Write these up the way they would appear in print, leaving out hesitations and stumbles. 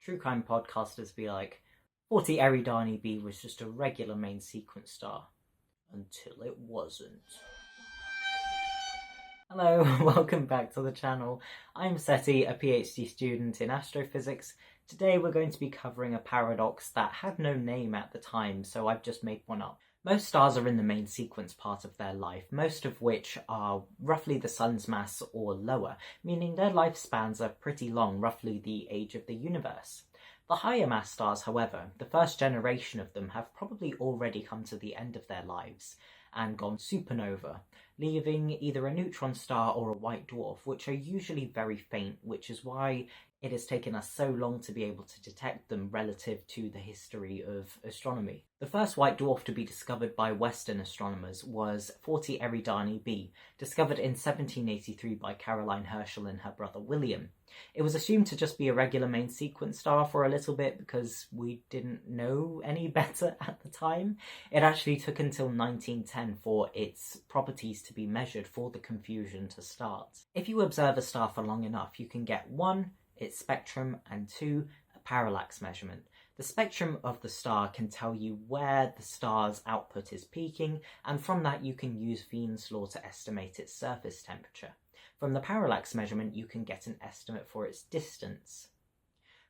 True crime podcasters be like, 40 Eridani B was just a regular main sequence star. Until it wasn't. Hello, welcome back to the channel. I'm Seti, a PhD student in astrophysics. Today we're going to be covering a paradox that had no name at the time, so I've just made one up. Most stars are in the main sequence part of their life, most of which are roughly the sun's mass or lower, meaning their lifespans are pretty long, roughly the age of the universe. The higher mass stars, however, the first generation of them have probably already come to the end of their lives and gone supernova, leaving either a neutron star or a white dwarf, which are usually very faint, which is why it has taken us so long to be able to detect them relative to the history of astronomy. The first white dwarf to be discovered by Western astronomers was 40 Eridani B, discovered in 1783 by Caroline Herschel and her brother William. It was assumed to just be a regular main sequence star for a little bit because we didn't know any better at the time. It actually took until 1910 for its properties to be measured for the confusion to start. If you observe a star for long enough, you can get 1, its spectrum, and 2, a parallax measurement. The spectrum of the star can tell you where the star's output is peaking, and from that you can use Wien's law to estimate its surface temperature. From the parallax measurement you can get an estimate for its distance.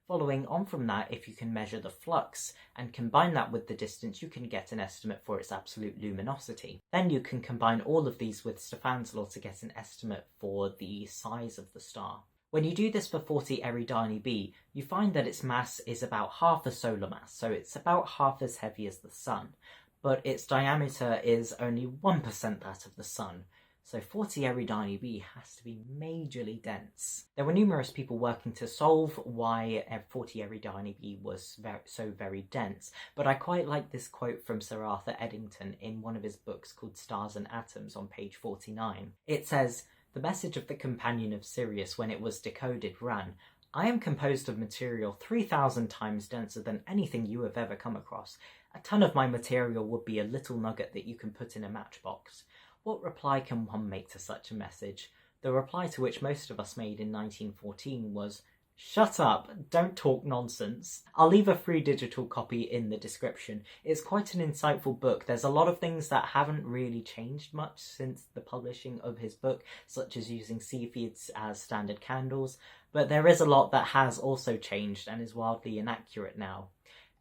Following on from that, if you can measure the flux and combine that with the distance, you can get an estimate for its absolute luminosity. Then you can combine all of these with Stefan's law to get an estimate for the size of the star. When you do this for 40 Eridani B, you find that its mass is about half the solar mass, so it's about half as heavy as the Sun, but its diameter is only 1% that of the Sun. So 40 Eridani B has to be majorly dense. There were numerous people working to solve why 40 Eridani B was so very dense, but I quite like this quote from Sir Arthur Eddington in one of his books called Stars and Atoms on page 49. It says, "The message of the companion of Sirius when it was decoded ran, 'I am composed of material 3,000 times denser than anything you have ever come across. A ton of my material would be a little nugget that you can put in a matchbox.' What reply can one make to such a message? The reply to which most of us made in 1914 was, 'Shut up, don't talk nonsense.' I'll leave a free digital copy in the description. It's quite an insightful book. There's a lot of things that haven't really changed much since the publishing of his book, such as using Cepheids as standard candles, but there is a lot that has also changed and is wildly inaccurate now.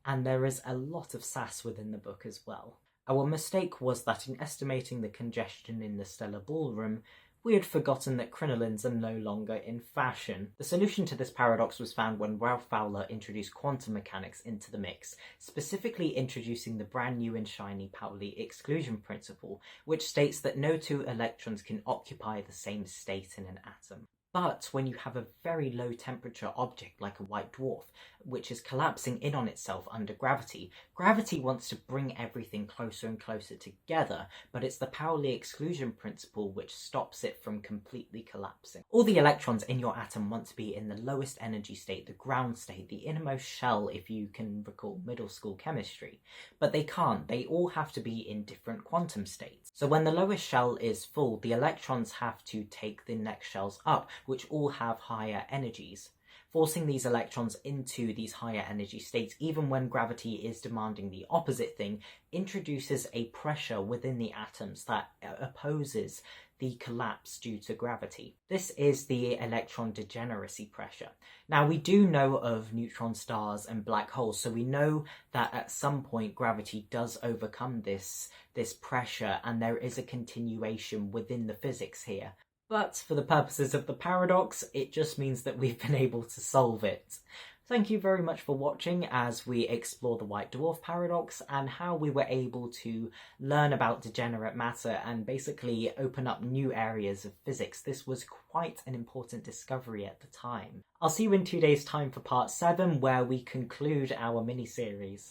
And there is a lot of sass within the book as well. Our mistake was that in estimating the congestion in the stellar ballroom, we had forgotten that crinolines are no longer in fashion. The solution to this paradox was found when Ralph Fowler introduced quantum mechanics into the mix, specifically introducing the brand new and shiny Pauli exclusion principle, which states that no two electrons can occupy the same state in an atom. But when you have a very low temperature object like a white dwarf, which is collapsing in on itself under gravity, gravity wants to bring everything closer and closer together, but it's the Pauli exclusion principle which stops it from completely collapsing. All the electrons in your atom want to be in the lowest energy state, the ground state, the innermost shell, if you can recall middle school chemistry. But they can't. They all have to be in different quantum states. So when the lowest shell is full, the electrons have to take the next shells up, which all have higher energies. Forcing these electrons into these higher energy states, even when gravity is demanding the opposite thing, introduces a pressure within the atoms that opposes the collapse due to gravity. This is the electron degeneracy pressure. Now, we do know of neutron stars and black holes, so we know that at some point gravity does overcome this pressure, and there is a continuation within the physics here. But for the purposes of the paradox, it just means that we've been able to solve it. Thank you very much for watching as we explore the white dwarf paradox and how we were able to learn about degenerate matter and basically open up new areas of physics. This was quite an important discovery at the time. I'll see you in 2 days' time for part 7, where we conclude our mini-series.